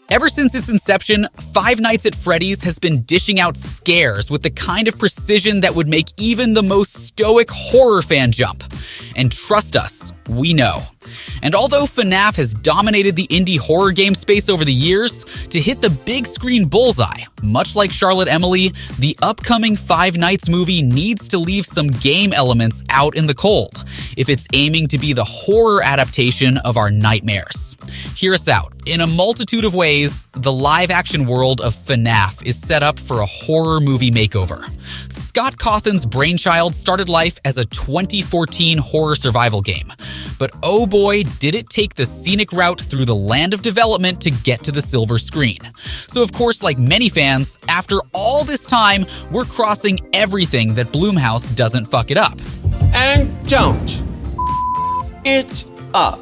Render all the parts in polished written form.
Ever since its inception, Five Nights at Freddy's has been dishing out scares with the kind of precision that would make even the most stoic horror fan jump. And trust us, we know. And although FNAF has dominated the indie horror game space over the years, to hit the big screen bullseye, much like Charlotte Emily, the upcoming Five Nights movie needs to leave some game elements out in the cold, if it's aiming to be the horror adaptation of our nightmares. Hear us out. In a multitude of ways, the live-action world of FNAF is set up for a horror movie makeover. Scott Cawthon's brainchild started life as a 2014 horror survival game. But oh boy, did it take the scenic route through the land of development to get to the silver screen. So of course, like many fans, after all this time, we're crossing everything that Blumhouse doesn't fuck it up. And don't. It up.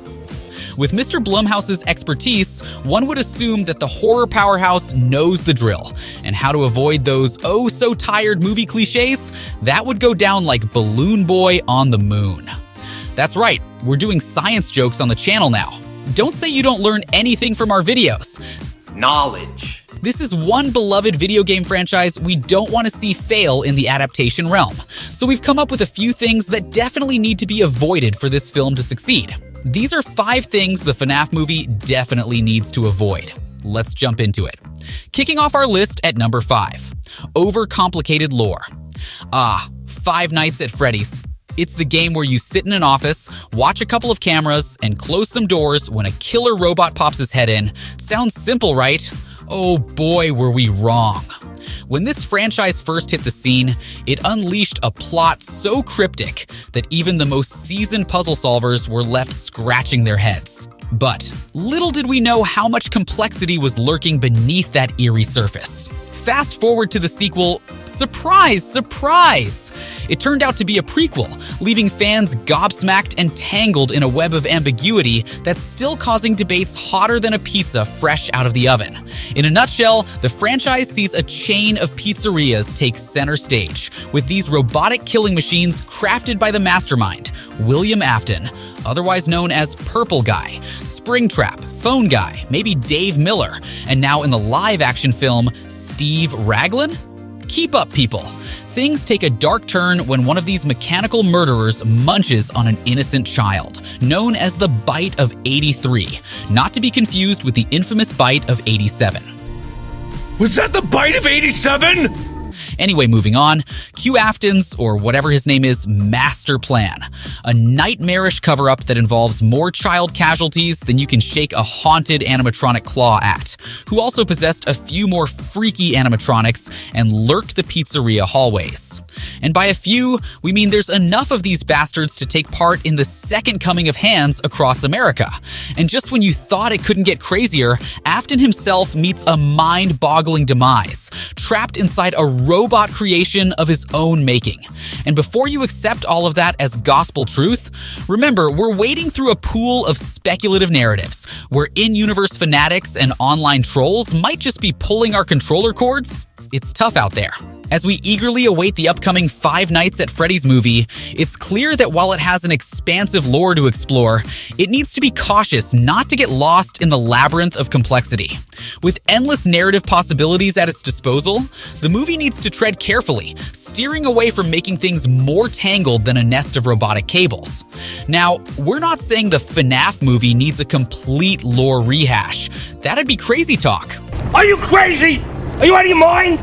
With Mr. Blumhouse's expertise, one would assume that the horror powerhouse knows the drill, and how to avoid those oh-so-tired movie cliches, that would go down like Balloon Boy on the moon. That's right, we're doing science jokes on the channel now. Don't say you don't learn anything from our videos. Knowledge. This is one beloved video game franchise we don't want to see fail in the adaptation realm, so we've come up with a few things that definitely need to be avoided for this film to succeed. These are 5 things the FNAF movie definitely needs to avoid. Let's jump into it. Kicking off our list at number 5, Overcomplicated Lore. Five Nights at Freddy's. It's the game where you sit in an office, watch a couple of cameras, and close some doors when a killer robot pops his head in. Sounds simple, right? Oh boy, were we wrong. When this franchise first hit the scene, it unleashed a plot so cryptic that even the most seasoned puzzle solvers were left scratching their heads. But little did we know how much complexity was lurking beneath that eerie surface. Fast forward to the sequel, surprise, surprise! It turned out to be a prequel, leaving fans gobsmacked and tangled in a web of ambiguity that's still causing debates hotter than a pizza fresh out of the oven. In a nutshell, the franchise sees a chain of pizzerias take center stage, with these robotic killing machines crafted by the mastermind, William Afton, otherwise known as Purple Guy, Springtrap, Phone Guy, maybe Dave Miller, and now in the live-action film, Steve Raglan? Keep up, people. Things take a dark turn when one of these mechanical murderers munches on an innocent child, known as the Bite of 83, not to be confused with the infamous Bite of 87. Was that the Bite of 87? Anyway, moving on, Q Afton's, or whatever his name is, master plan. A nightmarish cover-up that involves more child casualties than you can shake a haunted animatronic claw at, who also possessed a few more freaky animatronics and lurked the pizzeria hallways. And by a few, we mean there's enough of these bastards to take part in the second coming of Hands across America. And just when you thought it couldn't get crazier, Afton himself meets a mind-boggling demise, trapped inside a robot creation of his own making. And before you accept all of that as gospel truth, remember, we're wading through a pool of speculative narratives, where in-universe fanatics and online trolls might just be pulling our controller cords. It's tough out there. As we eagerly await the upcoming Five Nights at Freddy's movie, it's clear that while it has an expansive lore to explore, it needs to be cautious not to get lost in the labyrinth of complexity. With endless narrative possibilities at its disposal, the movie needs to tread carefully, steering away from making things more tangled than a nest of robotic cables. Now, we're not saying the FNAF movie needs a complete lore rehash. That'd be crazy talk. Are you crazy? Are you out of your mind?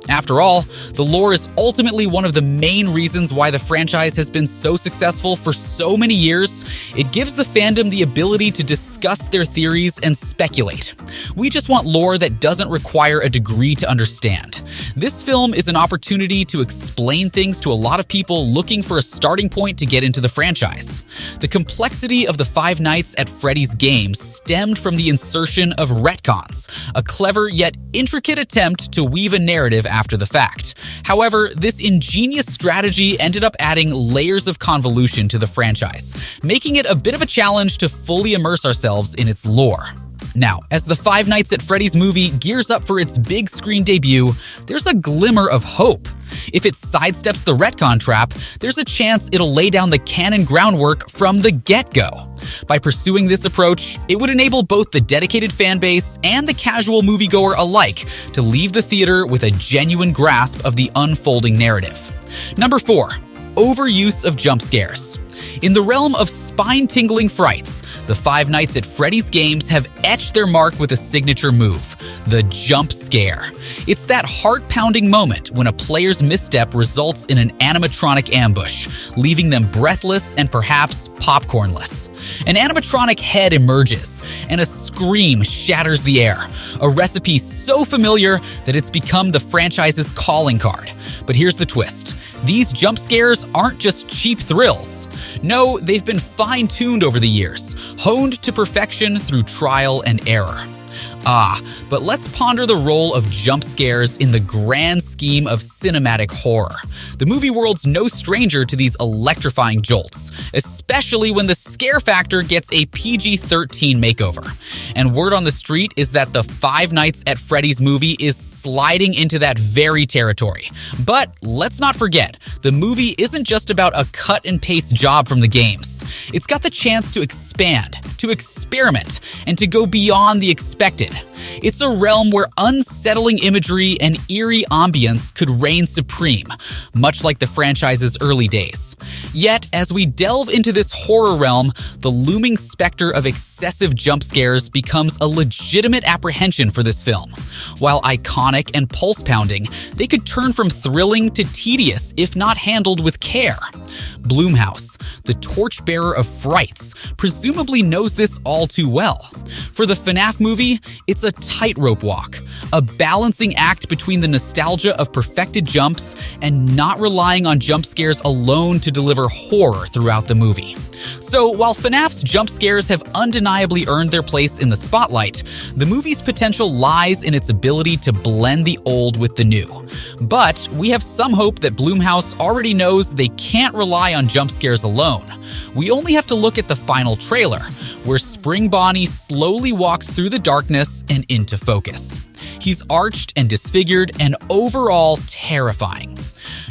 After all, the lore is ultimately one of the main reasons why the franchise has been so successful for so many years. It gives the fandom the ability to discuss their theories and speculate. We just want lore that doesn't require a degree to understand. This film is an opportunity to explain things to a lot of people looking for a starting point to get into the franchise. The complexity of the Five Nights at Freddy's games stemmed from the insertion of retcons, a clever yet intricate attempt to weave a narrative after the fact. However, this ingenious strategy ended up adding layers of convolution to the franchise, making it a bit of a challenge to fully immerse ourselves in its lore. Now, as the Five Nights at Freddy's movie gears up for its big screen debut, there's a glimmer of hope. If it sidesteps the retcon trap, there's a chance it'll lay down the canon groundwork from the get-go. By pursuing this approach, it would enable both the dedicated fanbase and the casual moviegoer alike to leave the theater with a genuine grasp of the unfolding narrative. Number 4. Overuse of jump scares. In the realm of spine-tingling frights, the Five Nights at Freddy's games have etched their mark with a signature move, the jump scare. It's that heart-pounding moment when a player's misstep results in an animatronic ambush, leaving them breathless and perhaps popcornless. An animatronic head emerges, and a scream shatters the air, a recipe so familiar that it's become the franchise's calling card. But here's the twist. These jump scares aren't just cheap thrills. No, they've been fine-tuned over the years, honed to perfection through trial and error. But let's ponder the role of jump scares in the grand scheme of cinematic horror. The movie world's no stranger to these electrifying jolts, especially when the scare factor gets a PG-13 makeover. And word on the street is that the Five Nights at Freddy's movie is sliding into that very territory. But let's not forget, the movie isn't just about a cut-and-paste job from the games. It's got the chance to expand, to experiment, and to go beyond the expected. It's a realm where unsettling imagery and eerie ambience could reign supreme, much like the franchise's early days. Yet, as we delve into this horror realm, the looming specter of excessive jump scares becomes a legitimate apprehension for this film. While iconic and pulse-pounding, they could turn from thrilling to tedious if not handled with care. Blumhouse, the torchbearer of frights, presumably knows this all too well. For the FNAF movie, it's a tightrope walk, a balancing act between the nostalgia of perfected jumps and not relying on jump scares alone to deliver horror throughout the movie. So while FNAF's jump scares have undeniably earned their place in the spotlight, the movie's potential lies in its ability to blend the old with the new. But we have some hope that Blumhouse already knows they can't rely on jump scares alone. We only have to look at the final trailer, where Spring Bonnie slowly walks through the darkness and into focus. He's arched and disfigured and overall terrifying.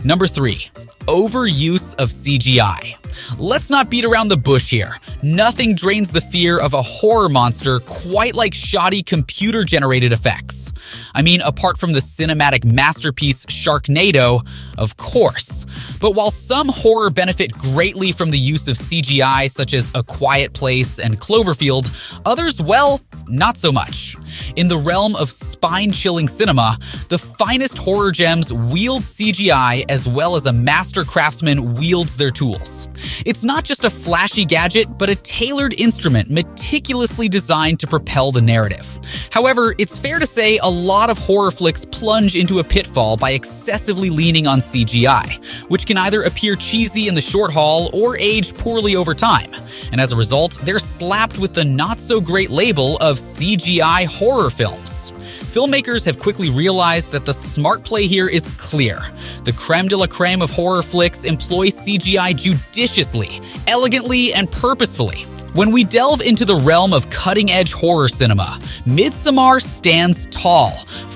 Number 3. Overuse of CGI. Let's not beat around the bush here. Nothing drains the fear of a horror monster quite like shoddy computer-generated effects. I mean, apart from the cinematic masterpiece Sharknado, of course. But while some horror benefit greatly from the use of CGI, such as A Quiet Place and Cloverfield, others, well, not so much. In the realm of spine-chilling cinema, the finest horror gems wield CGI as well as a master craftsman wields their tools. It's not just a flashy gadget, but a tailored instrument meticulously designed to propel the narrative. However, it's fair to say a lot of horror flicks plunge into a pitfall by excessively leaning on CGI, which can either appear cheesy in the short haul or age poorly over time. And as a result, they're slapped with the not-so-great label of CGI horror films. Filmmakers have quickly realized that the smart play here is clear. The creme de la creme of horror flicks employ CGI judiciously, elegantly, and purposefully. When we delve into the realm of cutting-edge horror cinema, Midsommar stands tall,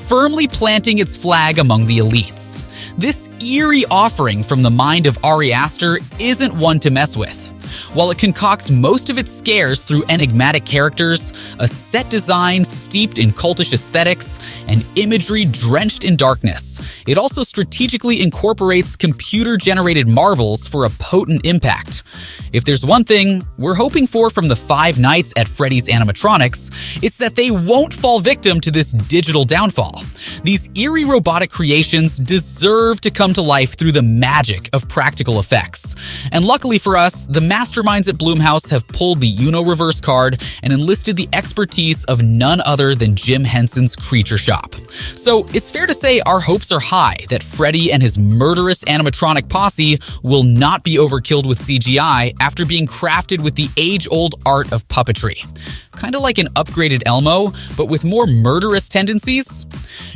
firmly planting its flag among the elites. This eerie offering from the mind of Ari Aster isn't one to mess with. While it concocts most of its scares through enigmatic characters, a set design steeped in cultish aesthetics, and imagery drenched in darkness, it also strategically incorporates computer-generated marvels for a potent impact. If there's one thing we're hoping for from the Five Nights at Freddy's animatronics, it's that they won't fall victim to this digital downfall. These eerie robotic creations deserve to come to life through the magic of practical effects. And luckily for us, the masterminds at Blumhouse have pulled the Uno reverse card and enlisted the expertise of none other than Jim Henson's Creature Shop. So it's fair to say our hopes are high that Freddy and his murderous animatronic posse will not be overkilled with CGI after being crafted with the age-old art of puppetry. Kind of like an upgraded Elmo, but with more murderous tendencies?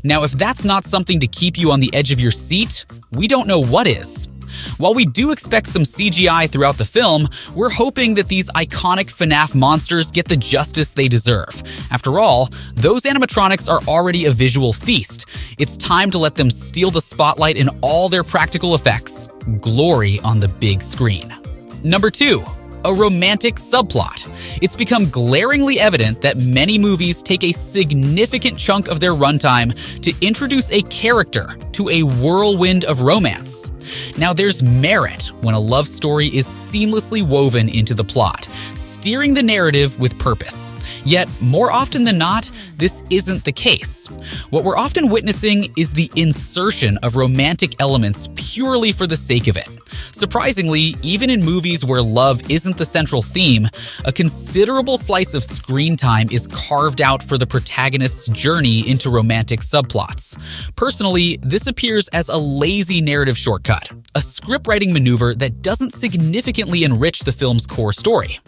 Now, if that's not something to keep you on the edge of your seat, we don't know what is. While we do expect some CGI throughout the film, we're hoping that these iconic FNAF monsters get the justice they deserve. After all, those animatronics are already a visual feast. It's time to let them steal the spotlight in all their practical effects. Glory on the big screen. Number 2. A romantic subplot. It's become glaringly evident that many movies take a significant chunk of their runtime to introduce a character to a whirlwind of romance. Now, there's merit when a love story is seamlessly woven into the plot, steering the narrative with purpose. Yet, more often than not, this isn't the case. What we're often witnessing is the insertion of romantic elements purely for the sake of it. Surprisingly, even in movies where love isn't the central theme, a considerable slice of screen time is carved out for the protagonist's journey into romantic subplots. Personally, this appears as a lazy narrative shortcut, a scriptwriting maneuver that doesn't significantly enrich the film's core story.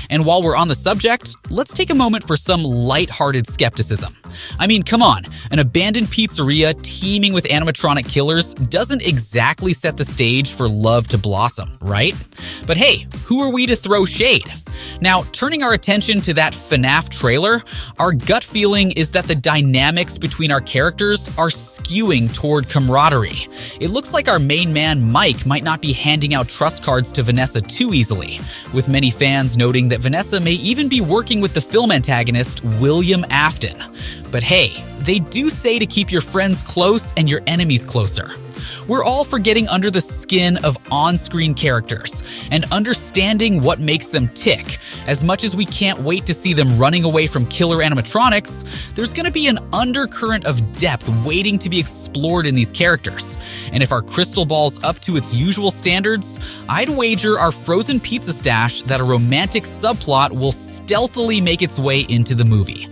And while we're on the subject, let's take a moment for some lighthearted skepticism. I mean, come on, an abandoned pizzeria teeming with animatronic killers doesn't exactly set the stage for love to blossom, right? But hey, who are we to throw shade? Now, turning our attention to that FNAF trailer, our gut feeling is that the dynamics between our characters are skewing toward camaraderie. It looks like our main man Mike might not be handing out trust cards to Vanessa too easily, with many fans noting that Vanessa may even be working with the film antagonist William Afton. But hey, they do say to keep your friends close and your enemies closer. We're all for getting under the skin of on-screen characters and understanding what makes them tick. As much as we can't wait to see them running away from killer animatronics, there's going to be an undercurrent of depth waiting to be explored in these characters. And if our crystal ball's up to its usual standards, I'd wager our frozen pizza stash that a romantic subplot will stealthily make its way into the movie.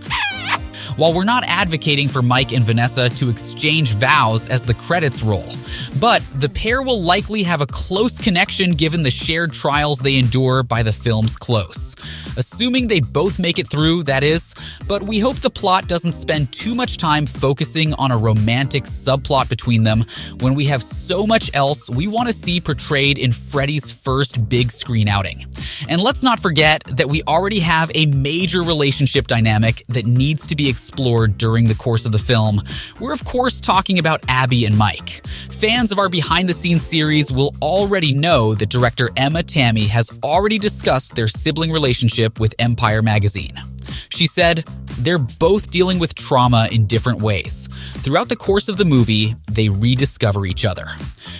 While we're not advocating for Mike and Vanessa to exchange vows as the credits roll, but the pair will likely have a close connection given the shared trials they endure by the film's close. Assuming they both make it through, that is, but we hope the plot doesn't spend too much time focusing on a romantic subplot between them when we have so much else we want to see portrayed in Freddy's first big screen outing. And let's not forget that we already have a major relationship dynamic that needs to be explored during the course of the film. We're of course talking about Abby and Mike. Fans of our behind-the-scenes series will already know that director Emma Tammy has already discussed their sibling relationship with Empire magazine. She said, "They're both dealing with trauma in different ways. Throughout the course of the movie, they rediscover each other."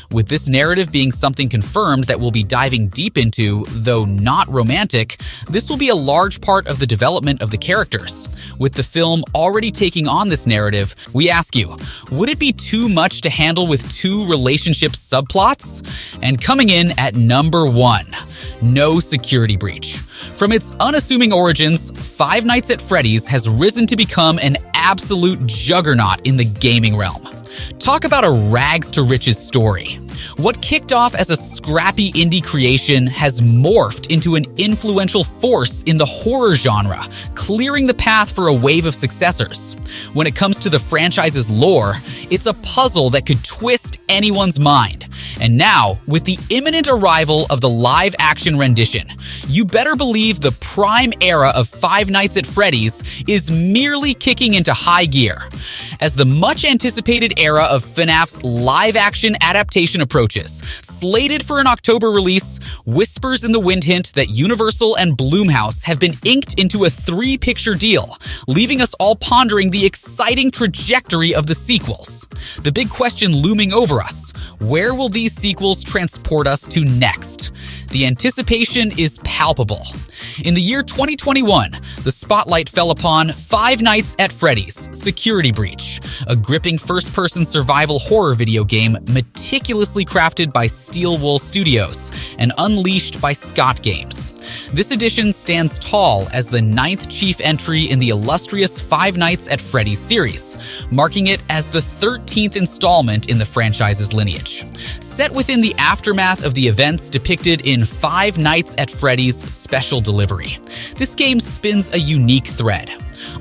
With this narrative being something confirmed that we'll be diving deep into, though not romantic, this will be a large part of the development of the characters. With the film already taking on this narrative, we ask you, would it be too much to handle with 2 relationship subplots? And coming in at number 1, no security breach. From its unassuming origins, Five Nights at Freddy's has risen to become an absolute juggernaut in the gaming realm. Talk about a rags-to-riches story. What kicked off as a scrappy indie creation has morphed into an influential force in the horror genre, clearing the path for a wave of successors. When it comes to the franchise's lore, it's a puzzle that could twist anyone's mind. And now, with the imminent arrival of the live-action rendition, you better believe the prime era of Five Nights at Freddy's is merely kicking into high gear. As the much-anticipated era of FNAF's live-action adaptation approaches, slated for an October release, whispers in the wind hint that Universal and Blumhouse have been inked into a 3-picture deal, leaving us all pondering the exciting trajectory of the sequels. The big question looming over us: where will these sequels transport us to next? The anticipation is palpable. In the year 2021, the spotlight fell upon Five Nights at Freddy's: Security Breach, a gripping first-person survival horror video game meticulously crafted by Steel Wool Studios and unleashed by Scott Games. This edition stands tall as the 9th chief entry in the illustrious Five Nights at Freddy's series, marking it as the 13th installment in the franchise's lineage. Set within the aftermath of the events depicted in in Five Nights at Freddy's Special Delivery. This game spins a unique thread.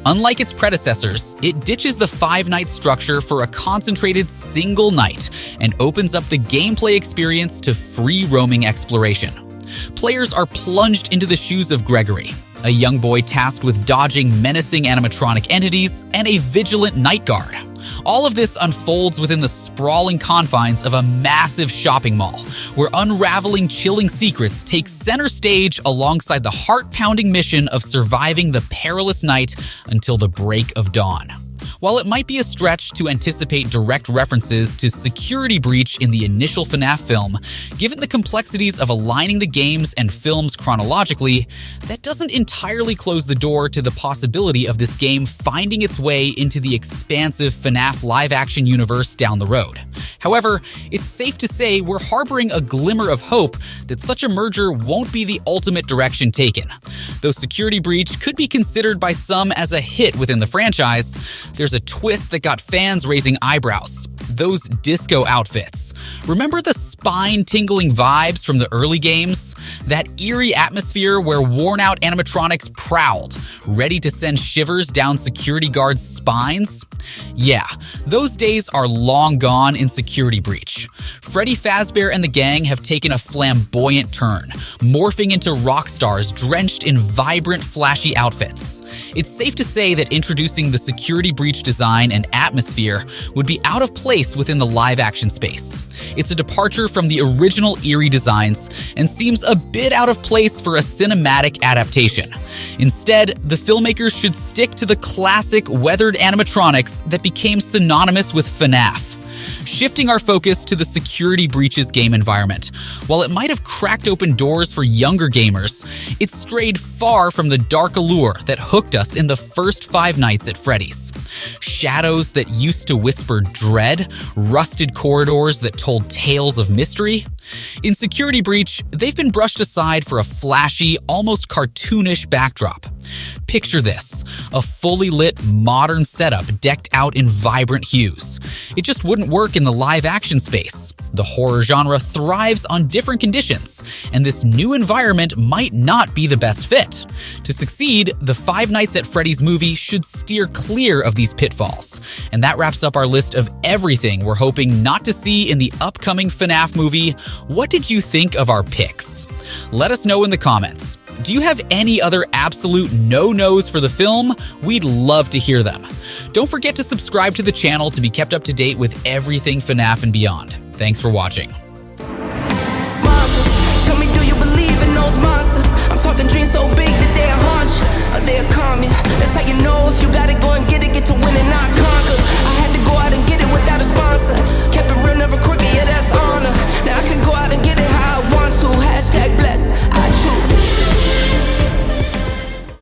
Unlike its predecessors, it ditches the five-night structure for a concentrated single night and opens up the gameplay experience to free-roaming exploration. Players are plunged into the shoes of Gregory, a young boy tasked with dodging menacing animatronic entities and a vigilant night guard. All of this unfolds within the sprawling confines of a massive shopping mall, where unraveling chilling secrets take center stage alongside the heart-pounding mission of surviving the perilous night until the break of dawn. While it might be a stretch to anticipate direct references to Security Breach in the initial FNAF film, given the complexities of aligning the games and films chronologically, that doesn't entirely close the door to the possibility of this game finding its way into the expansive FNAF live-action universe down the road. However, it's safe to say we're harboring a glimmer of hope that such a merger won't be the ultimate direction taken. Though Security Breach could be considered by some as a hit within the franchise, there's a twist that got fans raising eyebrows. Those disco outfits. Remember the spine-tingling vibes from the early games? That eerie atmosphere where worn-out animatronics prowled, ready to send shivers down security guards' spines? Yeah, those days are long gone in Security Breach. Freddy Fazbear and the gang have taken a flamboyant turn, morphing into rock stars drenched in vibrant, flashy outfits. It's safe to say that introducing the Security Breach design and atmosphere would be out of place within the live-action space. It's a departure from the original eerie designs and seems a bit out of place for a cinematic adaptation. Instead, the filmmakers should stick to the classic weathered animatronics that became synonymous with FNAF. Shifting our focus to the Security Breach's game environment. While it might have cracked open doors for younger gamers, it strayed far from the dark allure that hooked us in the first Five Nights at Freddy's. Shadows that used to whisper dread, rusted corridors that told tales of mystery. In Security Breach, they've been brushed aside for a flashy, almost cartoonish backdrop. Picture this, a fully lit, modern setup decked out in vibrant hues. It just wouldn't work in the live-action space. The horror genre thrives on different conditions, and this new environment might not be the best fit. To succeed, the Five Nights at Freddy's movie should steer clear of these pitfalls. And that wraps up our list of everything we're hoping not to see in the upcoming FNAF movie. What did you think of our picks? Let us know in the comments. Do you have any other absolute no-nos for the film? We'd love to hear them. Don't forget to subscribe to the channel to be kept up to date with everything FNAF and beyond. Thanks for watching. Monsters, tell me, do you believe in those monsters? I'm talking dreams so big that they'll haunt you, or they'll calm you. That's how you know if you gotta go and get it, get to winning, not con.